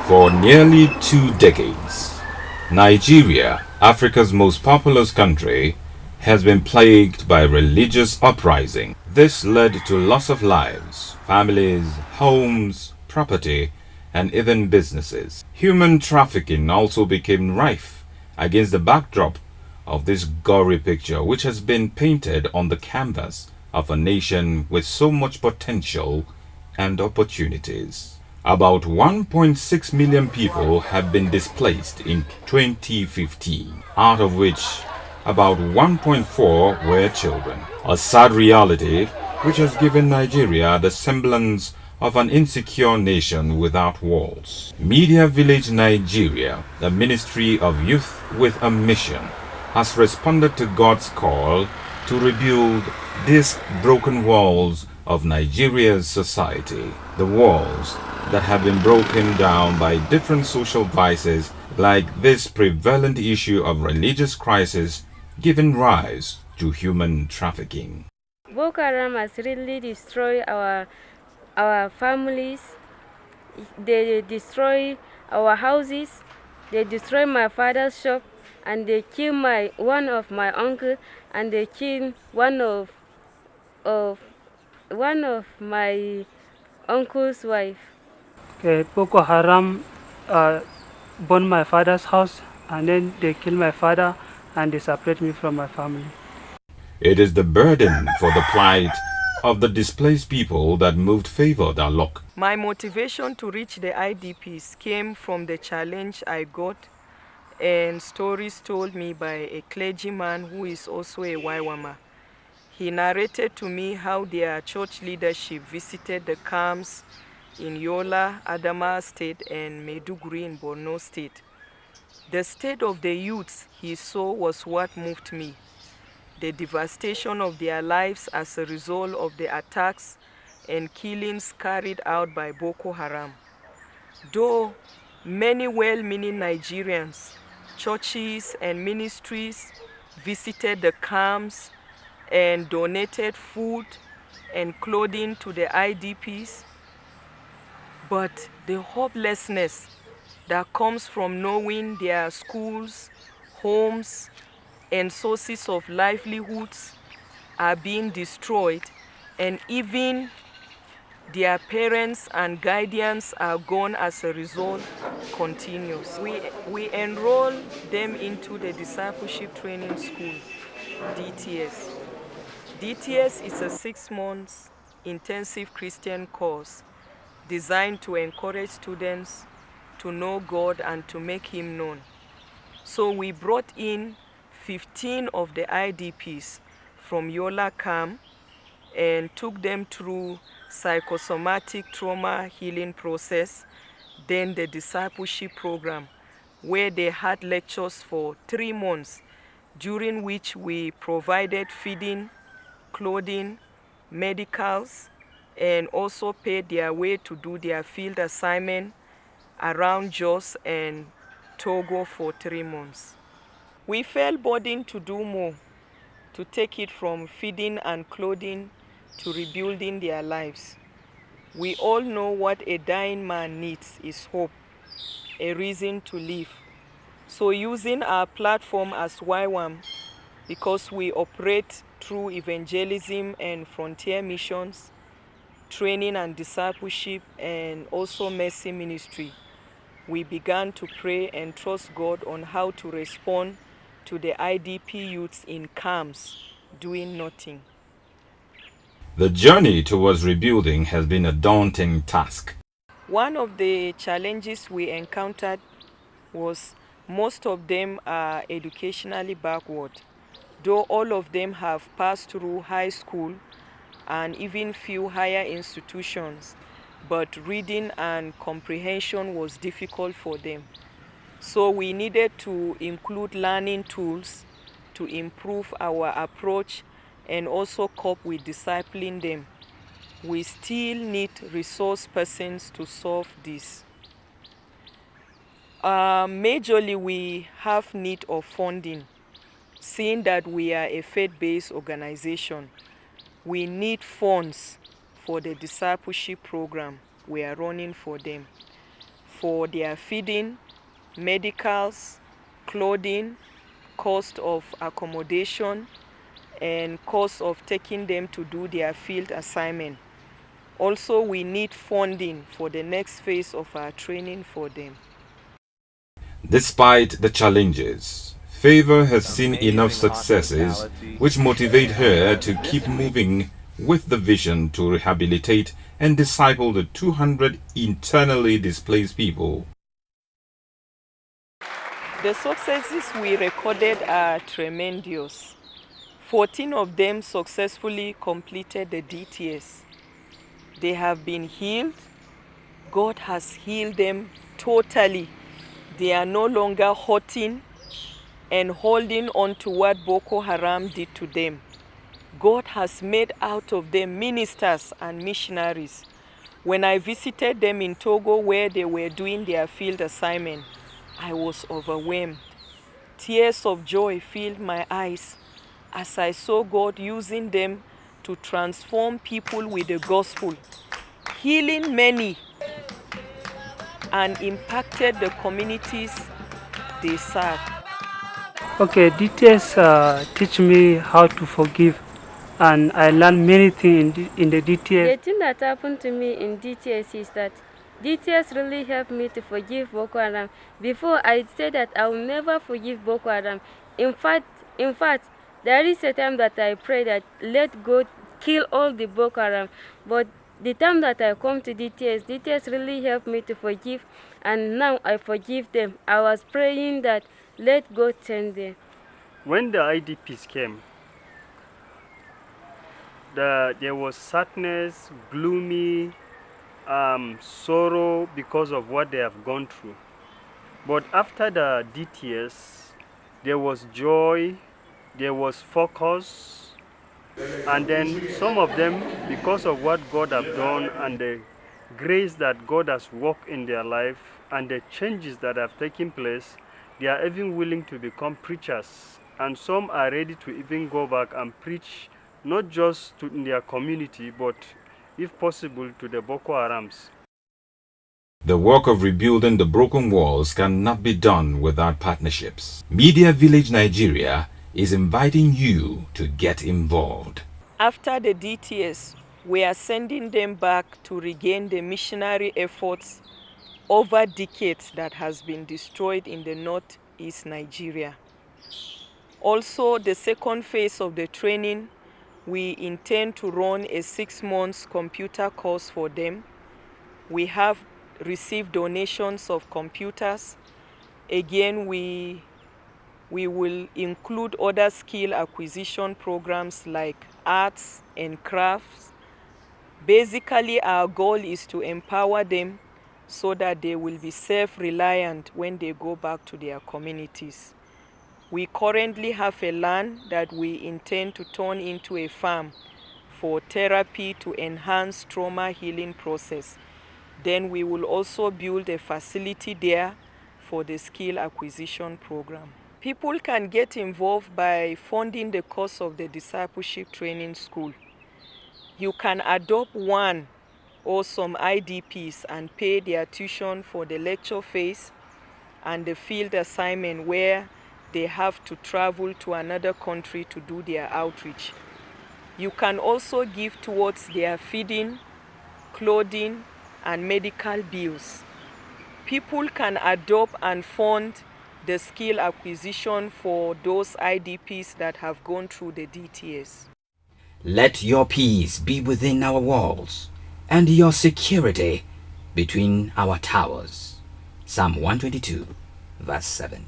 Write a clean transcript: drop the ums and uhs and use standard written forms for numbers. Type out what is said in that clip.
For nearly 2 decades, Nigeria, Africa's most populous country, has been plagued by religious uprising. This led to loss of lives, families, homes, property, and even businesses. Human trafficking also became rife against the backdrop of this gory picture which has been painted on the canvas of a nation with so much potential and opportunities. About 1.6 million people have been displaced in 2015, out of which about 1.4 were children. A sad reality which has given Nigeria the semblance of an insecure nation without walls. Media Village Nigeria, the Ministry of Youth with a Mission, has responded to God's call to rebuild these broken walls of Nigeria's society. The walls that have been broken down by different social vices like this prevalent issue of religious crisis giving rise to human trafficking. Boko Haram has really destroyed our families. They destroy our houses. They destroy my father's shop, and they kill one of my uncle, and they kill one of my uncle's wife. Okay, Boko Haram burned my father's house, and then they killed my father and they separate me from my family. It is the burden for the plight of the displaced people that moved favored our luck. My motivation to reach the IDPs came from the challenge I got and stories told me by a clergyman who is also a YWAM. He narrated to me how their church leadership visited the camps in Yola, Adama State and Maiduguri in Borno State. The state of the youths he saw was what moved me. The devastation of their lives as a result of the attacks and killings carried out by Boko Haram. Though many well-meaning Nigerians, churches and ministries visited the camps and donated food and clothing to the IDPs, but the hopelessness that comes from knowing their schools, homes, and sources of livelihoods are being destroyed, and even their parents and guardians are gone as a result, continues. We enroll them into the Discipleship Training School, DTS. DTS is a 6-month intensive Christian course designed to encourage students to know God and to make Him known. So we brought in 15 of the IDPs from Yola camp and took them through psychosomatic trauma healing process, then the discipleship program, where they had lectures for 3 months, during which we provided feeding, clothing, medicals, and also paid their way to do their field assignment around Jos and Togo for 3 months. We felt burdened to do more, to take it from feeding and clothing to rebuilding their lives. We all know what a dying man needs is hope, a reason to live. So using our platform as YWAM, because we operate through evangelism and frontier missions, training and discipleship, and also mercy ministry, we began to pray and trust God on how to respond to the IDP youths in camps doing nothing. The journey towards rebuilding has been a daunting task. One of the challenges we encountered was most of them are educationally backward, though all of them have passed through high school and even few higher institutions, but reading and comprehension was difficult for them. So we needed to include learning tools to improve our approach and also cope with discipling them. We still need resource persons to solve this. Majorly, we have need of funding. Seeing that we are a faith-based organization, we need funds for the discipleship program we are running for them. for their feeding, medicals, clothing, cost of accommodation, and cost of taking them to do their field assignment. Also, we need funding for the next phase of our training for them. Despite the challenges, Favor has seen enough successes which motivate her to keep moving with the vision to rehabilitate and disciple the 200 internally displaced people. The successes we recorded are tremendous. 14 of them successfully completed the DTS. They have been healed. God has healed them totally. They are no longer hurting and holding on to what Boko Haram did to them. God has made out of them ministers and missionaries. When I visited them in Togo where they were doing their field assignment, I was overwhelmed. Tears of joy filled my eyes as I saw God using them to transform people with the gospel, healing many, and impacted the communities they serve. Okay, DTS teach me how to forgive, and I learned many things in the DTS. The thing that happened to me in DTS is that DTS really helped me to forgive Boko Haram. Before, I said that I will never forgive Boko Haram. In fact, there is a time that I pray that let God kill all the Boko Haram. But the time that I come to DTS really helped me to forgive, and now I forgive them. I was praying that let God send them. When the IDPs came, there was sadness, gloomy, sorrow because of what they have gone through. But after the DTS, there was joy, there was focus, and then some of them, because of what God has done and the grace that God has worked in their life and the changes that have taken place, they are even willing to become preachers. And some are ready to even go back and preach, not just in their community, but if possible to the Boko Harams. The work of rebuilding the broken walls cannot be done without partnerships. Media Village Nigeria is inviting you to get involved. After the DTS, we are sending them back to regain the missionary efforts over decades that has been destroyed in the northeast Nigeria. Also, the second phase of the training, we intend to run a 6-month computer course for them. We have received donations of computers. Again, we will include other skill acquisition programs like arts and crafts. Basically, our goal is to empower them so that they will be self-reliant when they go back to their communities. We currently have a land that we intend to turn into a farm for therapy to enhance trauma healing process. Then we will also build a facility there for the skill acquisition program. People can get involved by funding the cost of the discipleship training school. You can adopt one or some IDPs and pay their tuition for the lecture phase and the field assignment where they have to travel to another country to do their outreach. You can also give towards their feeding, clothing, and medical bills. People can adopt and fund the skill acquisition for those IDPs that have gone through the DTS. Let your peace be within our walls, and your security between our towers. Psalm 122, verse 7.